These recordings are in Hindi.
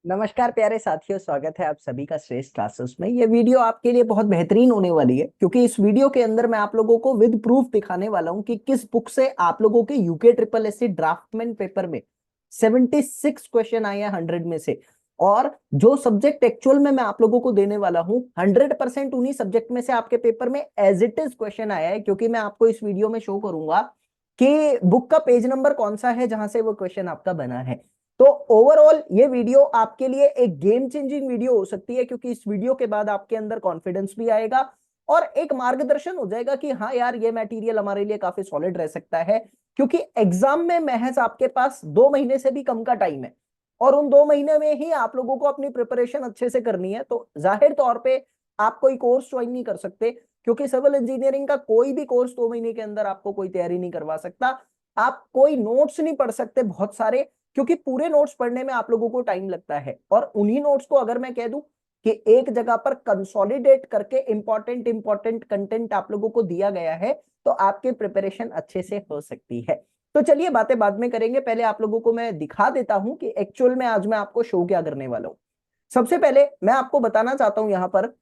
नमस्कार प्यारे साथियों, स्वागत है आप सभी का श्रेष्ठ क्लासेस में। ये वीडियो आपके लिए बहुत बेहतरीन होने वाली है क्योंकि इस वीडियो के अंदर मैं आप लोगों को विद प्रूफ दिखाने वाला हूं कि किस बुक से आप लोगों के UK triple S C draftsman paper में 76 क्वेश्चन आए हैं 100 में से। और जो सब्जेक्ट एक्चुअल में मैं आप लोगों को देने वाला हूं 100% उन्हीं सब्जेक्ट में से आपके पेपर में एज इट इज क्वेश्चन आया है, क्योंकि मैं आपको इस वीडियो में शो करूंगा कि बुक का पेज नंबर कौन सा है जहां से वो क्वेश्चन आपका बना है। तो ओवरऑल ये वीडियो आपके लिए एक गेम चेंजिंग वीडियो हो सकती है, क्योंकि इस वीडियो के बाद आपके अंदर कॉन्फिडेंस भी आएगा और एक मार्गदर्शन हो जाएगा कि हाँ यार, ये मटेरियल हमारे लिए काफी सॉलिड रह सकता है। क्योंकि एग्जाम में महज आपके पास 2 महीने से भी कम का टाइम है और उन 2 महीने में ही आप लोगों को अपनी प्रिपरेशन अच्छे से करनी है। तो जाहिर तौर पे आप कोई कोर्स ज्वाइन नहीं कर सकते, क्योंकि सिविल इंजीनियरिंग का कोई भी कोर्स 2 महीने के अंदर आपको कोई तैयारी नहीं करवा सकता। आप कोई नोट्स नहीं पढ़ सकते बहुत सारे, क्योंकि पूरे नोट्स पढ़ने में आप लोगों को टाइम लगता है। और उन्हीं नोट्स को अगर मैं कह दूं कि एक जगह पर कंसोलिडेट करके इंपॉर्टेंट इंपॉर्टेंट कंटेंट आप लोगों को दिया गया है, तो आपकी प्रिपरेशन अच्छे से हो सकती है। तो चलिए, बातें बाद में करेंगे, पहले आप लोगों को मैं दिखा देता हूं कि एक्चुअल में आज मैं आपको शो क्या करने वाला हूं। सबसे पहले मैं आपको बताना चाहता हूं यहां पर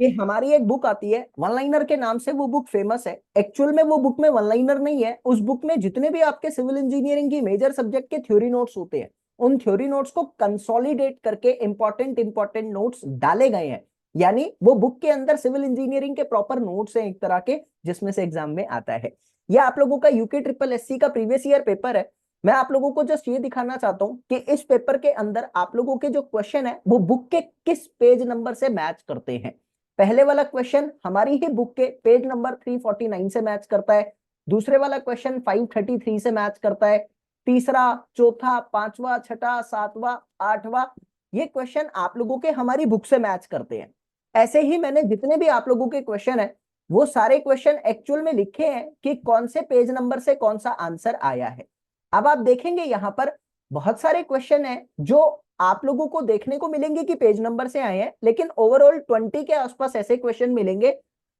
कि हमारी एक बुक आती है वन लाइनर के नाम से। वो बुक फेमस है। एक्चुअल में वो बुक में वन लाइनर नहीं है। उस बुक में जितने भी आपके सिविल इंजीनियरिंग की मेजर सब्जेक्ट के थ्योरी नोट्स होते हैं, उन थ्योरी नोट्स को कंसोलिडेट करके इंपॉर्टेंट इंपॉर्टेंट नोट्स डाले गए हैं। यानी वो बुक के अंदर सिविल इंजीनियरिंग के प्रॉपर नोट्स हैं एक तरह के, जिसमें से एग्जाम में आता है। यह आप लोगों का यूके ट्रिपल एससी का प्रीवियस ईयर पेपर है। मैं आप लोगों को जस्ट ये दिखाना चाहता हूं कि इस पेपर के अंदर आप लोगों के जो क्वेश्चन है वो बुक के किस पेज नंबर से मैच करते हैं। पहले वाला क्वेश्चन हमारी ही बुक के पेज नंबर 349 से मैच करता है। दूसरे वाला क्वेश्चन 533 से मैच करता है। तीसरा, चौथा, पांचवा, छठा, सातवां, आठवां, ये क्वेश्चन आप लोगों के हमारी बुक से मैच करते हैं। ऐसे ही मैंने जितने भी आप लोगों के क्वेश्चन है वो सारे क्वेश्चन एक्चुअल में लिखे हैं कि कौन से पेज नंबर से कौन सा आंसर आया है। अब आप देखेंगे यहां पर बहुत सारे क्वेश्चन है जो आप लोगों को देखने को मिलेंगे कि पेज नंबर से आए हैं, लेकिन ओवरऑल 20 के आसपास ऐसे क्वेश्चन मिलेंगे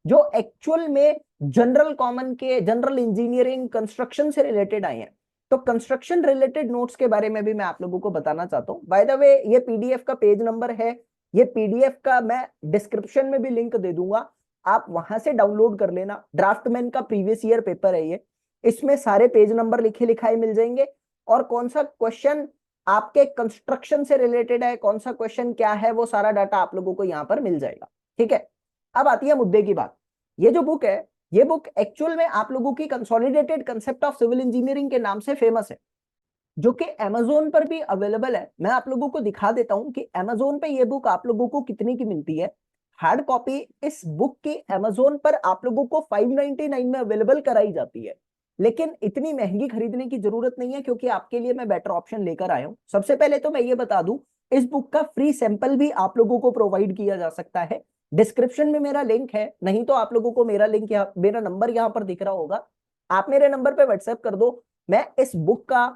जो एक्चुअल में जनरल कॉमन के, जनरल इंजीनियरिंग कंस्ट्रक्शन से रिलेटेड आए हैं। तो कंस्ट्रक्शन रिलेटेड नोट्स के बारे में भी मैं आप लोगों को बताना चाहता हूं। बाय द वे, ये पीडीएफ का पेज नंबर है। ये पीडीएफ का मैं डिस्क्रिप्शन में भी लिंक दे दूंगा, आप वहां से डाउनलोड कर लेना। ड्राफ्टमैन का प्रीवियस ईयर पेपर है ये। इसमें सारे पेज नंबर लिखे लिखाए मिल जाएंगे और कौन सा क्वेश्चन आपके कंस्ट्रक्शन से रिलेटेड है, कौन सा क्वेश्चन क्या है, वो सारा डाटा आप लोगों को यहां पर मिल जाएगा। ठीक है, अब आती है मुद्दे की बात। ये जो बुक है, ये बुक एक्चुअल में आप लोगों की consolidated concept of civil engineering के नाम से फेमस है, जो कि अमेजोन पर भी अवेलेबल है। मैं आप लोगों को दिखा देता हूं कि अमेजोन पे ये बुक आप लोगों को कितने की मिलती है। हार्ड कॉपी इस बुक की अमेजोन पर आप लोगों को 599 में अवेलेबल कराई जाती है, लेकिन इतनी महंगी खरीदने की जरूरत नहीं है, क्योंकि आपके लिए मैं बेटर ऑप्शन लेकर आया हूं। सबसे पहले तो मैं ये बता दूं, इस बुक का फ्री सैंपल भी आप लोगों को प्रोवाइड किया जा सकता है। डिस्क्रिप्शन में मेरा लिंक है, नहीं तो आप लोगों को मेरा लिंक यहाँ, मेरा नंबर यहाँ पर दिख रहा होगा, आप मेरे नंबर पे व्हाट्सएप कर दो। मैं इस बुक का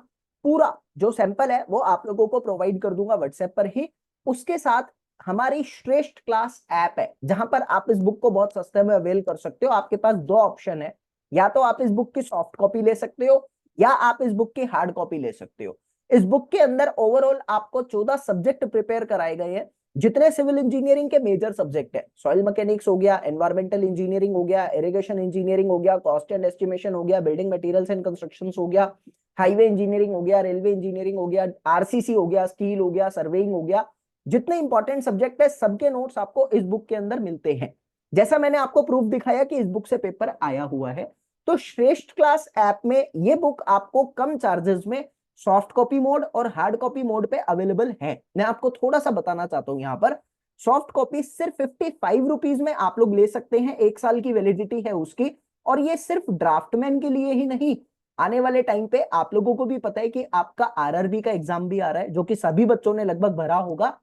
पूरा जो सैंपल है वो आप लोगों को प्रोवाइड कर दूंगा व्हाट्सएप पर ही। उसके साथ हमारी श्रेष्ठ क्लास ऐप है, जहां पर आप इस बुक को बहुत सस्ते में अवेल कर सकते हो। आपके पास दो ऑप्शन है, या तो आप इस बुक की सॉफ्ट कॉपी ले सकते हो या आप इस बुक की हार्ड कॉपी ले सकते हो। इस बुक के अंदर ओवरऑल आपको 14 सब्जेक्ट प्रिपेयर कराए गए हैं, जितने सिविल इंजीनियरिंग के मेजर सब्जेक्ट है। सॉइल मैकेनिक्स हो गया, एनवायरमेंटल इंजीनियरिंग हो गया, इरिगेशन इंजीनियरिंग हो गया, कॉस्ट एंड एस्टिमेशन हो गया, बिल्डिंग मटेरियल्स एंड कंस्ट्रक्शन हो गया, हाईवे इंजीनियरिंग हो गया, रेलवे इंजीनियरिंग हो गया, आरसीसी हो गया, स्टील हो गया, सर्वेइंग हो गया। जितने इंपॉर्टेंट सब्जेक्ट है सबके नोट्स आपको इस बुक के अंदर मिलते हैं। जैसा मैंने आपको प्रूफ दिखाया कि इस बुक से पेपर आया हुआ है, तो श्रेष्ठ क्लास ऐप में ये बुक आपको कम चार्जेस में सॉफ्ट कॉपी मोड और हार्ड कॉपी मोड पे अवेलेबल है। मैं आपको थोड़ा सा बताना चाहता हूं, यहां पर सॉफ्ट कॉपी सिर्फ 55 रुपीज में आप लोग ले सकते हैं, 1 साल की वैलिडिटी है उसकी। और ये सिर्फ ड्राफ्टमैन के लिए ही नहीं, आने वाले टाइम पे आप लोगों को भी पता है कि आपका आरआरबी का एग्जाम भी आ रहा है, जो कि सभी बच्चों ने लगभग भरा होगा।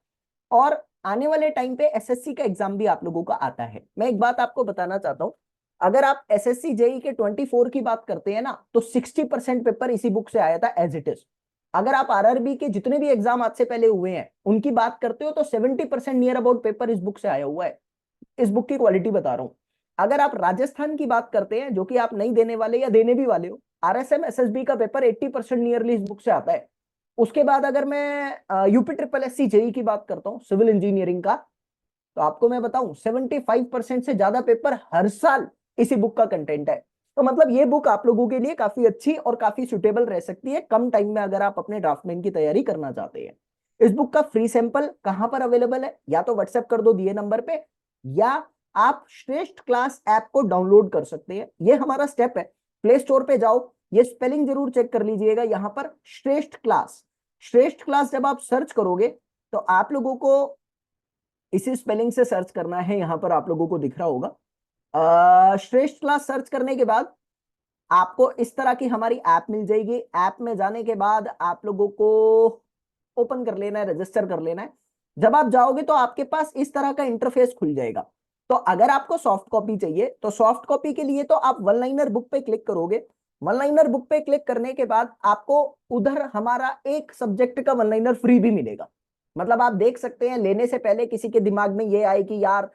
और आने वाले टाइम पे एसएससी का एग्जाम भी आप लोगों का आता है। मैं एक बात आपको बताना चाहता हूं, अगर आप एसएससी जेई के 24 की बात करते हैं ना, तो 60% पेपर इसी बुक से आया था एज इट इज। अगर आप आरआरबी के जितने भी एग्जाम आज से पहले हुए हैं उनकी बात करते हो, तो 70% नियर अबाउट पेपर इस बुक से आया हुआ है। इस बुक की क्वालिटी बता रहा हूं। अगर आप राजस्थान की बात करते हैं, जो कि आप नहीं देने वाले या देने भी वाले हो, आरएसएम एसएसबी का पेपर 80% नियरली इस बुक से आता है। उसके बाद अगर मैं U P triple S C J E की बात करता हूँ सिविल इंजीनियरिंग का, तो आपको मैं बताऊं 75% से ज्यादा पेपर हर साल इसी बुक का कंटेंट है। तो मतलब ये बुक आप लोगों के लिए काफी अच्छी और काफी सुटेबल रह सकती है कम टाइम में, अगर आप अपने ड्राफ्टमैन की तैयारी करना चाहते हैं। इस बुक का फ्री सैंपल कहां पर अवेलेबल है, या तो व्हाट्सएप कर दो दिए नंबर पे, या आप श्रेष्ठ क्लास ऐप को डाउनलोड कर सकते हैं। ये हमारा स्टेप है, प्ले स्टोर पे जाओ, ये स्पेलिंग जरूर चेक कर लीजिएगा, यहां पर श्रेष्ठ क्लास, श्रेष्ठ क्लास जब आप सर्च करोगे तो आप लोगों को इसी स्पेलिंग से सर्च करना है, यहां पर आप लोगों को दिख रहा होगा। श्रेष्ठ क्लास सर्च करने के बाद आपको इस तरह की हमारी ऐप मिल जाएगी। ऐप में जाने के बाद आप लोगों को ओपन कर लेना है, रजिस्टर कर लेना है। जब आप जाओगे तो आपके पास इस तरह का इंटरफेस खुल जाएगा। तो अगर आपको सॉफ्ट कॉपी चाहिए तो सॉफ्ट कॉपी के लिए तो आप वन लाइनर बुक पे क्लिक करोगे। वन लाइनर बुक पे क्लिक करने के बाद आपको उधर हमारा एक सब्जेक्ट का वन लाइनर फ्री भी मिलेगा। मतलब आप देख सकते हैं, लेने से पहले किसी के दिमाग में ये आए कि यार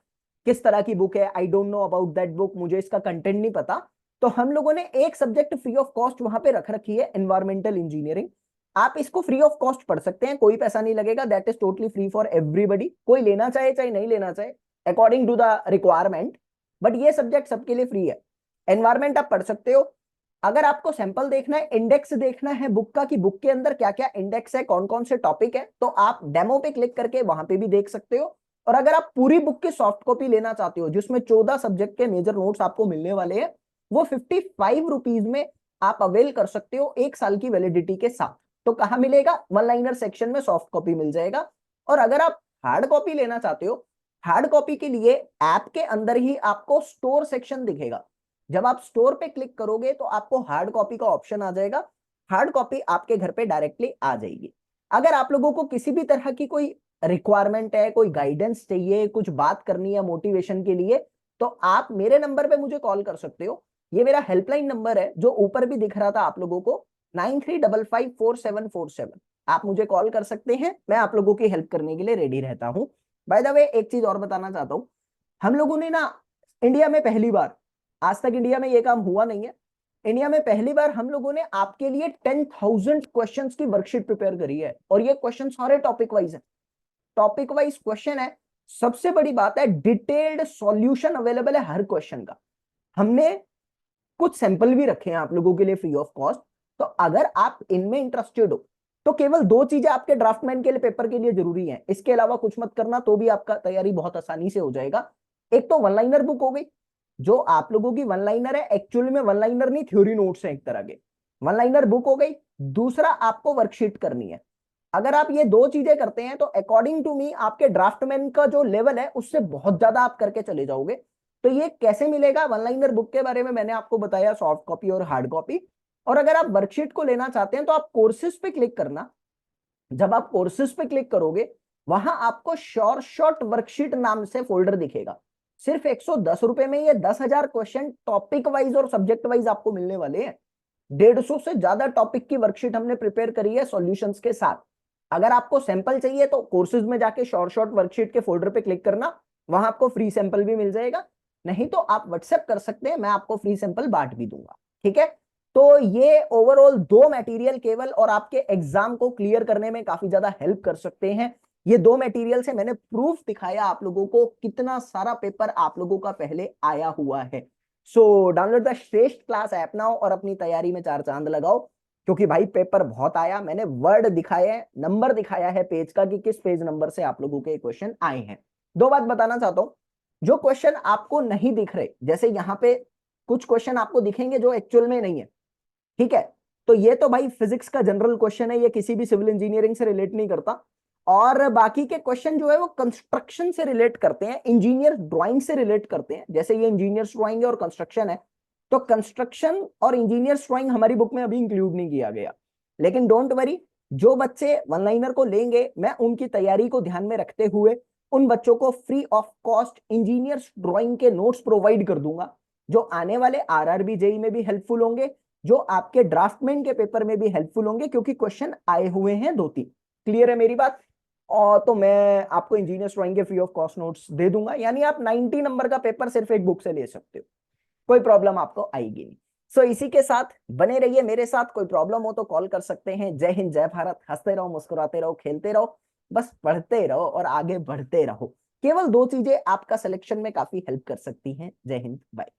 किस तरह की बुक है, I don't know about that book, मुझे इसका कंटेंट नहीं पता, तो हम लोगों ने एक सब्जेक्ट फ्री ऑफ कॉस्ट वहां पे रख रखी है, एनवायरमेंटल इंजीनियरिंग। आप इसको फ्री ऑफ कॉस्ट पढ़ सकते हैं, कोई पैसा नहीं लगेगा, that is totally free for everybody, कोई लेना चाहे चाहे नहीं लेना चाहे, according to the requirement, but ये सब्जेक्ट सबके लिए फ्री है। एनवायरमेंट आप पढ़ सकते हो। अगर आपको सैंपल देखना है, इंडेक्स देखना है बुक का कि बुक के अंदर क्या क्या इंडेक्स है, कौन कौन से टॉपिक है, तो आप डेमो पे क्लिक करके वहां पे भी देख सकते हो। और अगर आप पूरी बुक की सॉफ्ट कॉपी लेना चाहते हो जिसमें 14 सब्जेक्ट के मेजर नोट्स आपको मिलने वाले हैं, वो 55 रुपीज में आप अवेल कर सकते हो, एक साल की वैलिडिटी के साथ। तो कहां मिलेगा, वन लाइनर सेक्शन में सॉफ्ट कॉपी मिल जाएगा। और अगर आप हार्ड कॉपी लेना चाहते हो, हार्ड कॉपी के लिए ऐप के अंदर ही आपको स्टोर सेक्शन दिखेगा। जब आप स्टोर पे क्लिक करोगे तो आपको हार्ड कॉपी का ऑप्शन आ जाएगा, हार्ड कॉपी आपके घर पे डायरेक्टली आ जाएगी। अगर आप लोगों को किसी भी तरह की कोई रिक्वायरमेंट है, कोई गाइडेंस चाहिए, कुछ बात करनी है मोटिवेशन के लिए, तो आप मेरे नंबर पे मुझे कॉल कर सकते हो। ये मेरा हेल्पलाइन नंबर है जो ऊपर भी दिख रहा था आप लोगों को, 93554747। आप मुझे कॉल कर सकते हैं, मैं आप लोगों की हेल्प करने के लिए रेडी रहता हूं। बाय द वे एक चीज और बताना चाहता हूं, हम लोगों ने ना इंडिया में पहली बार, आज तक इंडिया में ये काम हुआ नहीं है, इंडिया में पहली बार हम लोगों ने आपके लिए 10,000 क्वेश्चंस की वर्कशीट प्रिपेयर करी है। और ये क्वेश्चन सारे टॉपिक वाइज है, टॉपिक वाइज क्वेश्चन है। सबसे बड़ी बात है, डिटेल्ड सॉल्यूशन अवेलेबल है हर क्वेश्चन का। हमने कुछ सैंपल भी रखे हैं आप लोगों के लिए फ्री ऑफ कॉस्ट। तो अगर आप इनमें इंटरेस्टेड हो तो केवल दो चीजें आपके ड्राफ्टमैन के लिए पेपर के लिए जरूरी हैं, इसके अलावा कुछ मत करना, तो भी आपका तैयारी बहुत आसानी से हो जाएगा। एक तो वन लाइनर बुक हो गई, जो आप लोगों की वन लाइनर है, एक्चुअली में वन लाइनर नहीं, थ्योरी नोट्स हैं एक तरह के, वन लाइनर बुक हो गई। दूसरा आपको वर्कशीट करनी है। अगर आप ये दो चीजें करते हैं तो अकॉर्डिंग टू मी आपके ड्राफ्टमैन का जो लेवल है उससे बहुत ज्यादा आप करके चले जाओगे। तो ये कैसे मिलेगा, वन लाइनर बुक के बारे में मैंने आपको बताया, सॉफ्ट कॉपी और हार्ड कॉपी। और अगर आप वर्कशीट को लेना चाहते हैं तो आप कोर्सेज पे क्लिक करना। जब आप कोर्सेज पे क्लिक करोगे वहां आपको श्योर शॉर्ट वर्कशीट नाम से फोल्डर दिखेगा। सिर्फ 110 रुपए में ये 10,000 क्वेश्चन टॉपिक वाइज और सब्जेक्ट वाइज आपको मिलने वाले हैं। 150 से ज्यादा टॉपिक की वर्कशीट हमने प्रिपेयर करी है सॉल्यूशंस के साथ। अगर आपको सैंपल चाहिए तो कोर्सेज में जाके शॉर्ट शॉर्ट वर्कशीट के फोल्डर पे क्लिक करना, वहां आपको फ्री सैंपल भी मिल जाएगा। नहीं तो आप व्हाट्सएप कर सकते हैं, मैं आपको फ्री सैंपल बांट भी दूंगा, ठीक है। तो ये ओवरऑल दो मटेरियल केवल और आपके एग्जाम को क्लियर करने में काफी ज्यादा हेल्प कर सकते हैं। ये दो मटेरियल से मैंने प्रूफ दिखाया आप लोगों को कितना सारा पेपर आप लोगों का पहले आया हुआ है। सो डाउनलोड द श्रेष्ठ क्लास ऐप नाउ और अपनी तैयारी में चार चांद लगाओ, क्योंकि भाई पेपर बहुत आया, मैंने वर्ड दिखाए हैं, नंबर दिखाया है पेज का कि किस पेज नंबर से आप लोगों के क्वेश्चन आए हैं। दो बात बताना चाहता हूं, जो क्वेश्चन आपको नहीं दिख रहे, जैसे यहाँ पे कुछ क्वेश्चन आपको दिखेंगे जो एक्चुअल में नहीं है, ठीक है, तो ये तो भाई फिजिक्स का जनरल क्वेश्चन है, ये किसी भी सिविल इंजीनियरिंग से रिलेट नहीं करता। और बाकी के क्वेश्चन जो है वो कंस्ट्रक्शन से रिलेट करते हैं, इंजीनियर ड्राइंग से रिलेट करते हैं। जैसे ये इंजीनियर्स ड्राइंग है और कंस्ट्रक्शन है, तो कंस्ट्रक्शन और इंजीनियर्स ड्राइंग हमारी बुक में अभी इंक्लूड नहीं किया गया। लेकिन डोंट वरी, जो बच्चे वन लाइनर को लेंगे मैं उनकी तैयारी को ध्यान में रखते हुए उन बच्चों को free of cost engineers drawing के नोट्स प्रोवाइड कर दूंगा, जो आने वाले आरआरबी जेई में भी हेल्पफुल होंगे, जो आपके ड्राफ्टमैन के पेपर में भी हेल्पफुल होंगे, क्योंकि क्वेश्चन आए हुए हैं दो तीन। क्लियर है मेरी बात? और तो मैं आपको इंजीनियर्स ड्राइंग के फ्री ऑफ कॉस्ट नोट्स दे दूंगा, यानी आप 90 नंबर का पेपर सिर्फ एक बुक से ले सकते हो, कोई प्रॉब्लम आपको आएगी नहीं। सो इसी के साथ बने रहिए मेरे साथ, कोई प्रॉब्लम हो तो कॉल कर सकते हैं। जय हिंद, जय भारत, हंसते रहो, मुस्कुराते रहो, खेलते रहो, बस पढ़ते रहो और आगे बढ़ते रहो। केवल दो चीजें आपका सिलेक्शन में काफी हेल्प कर सकती हैं। जय हिंद, बाय।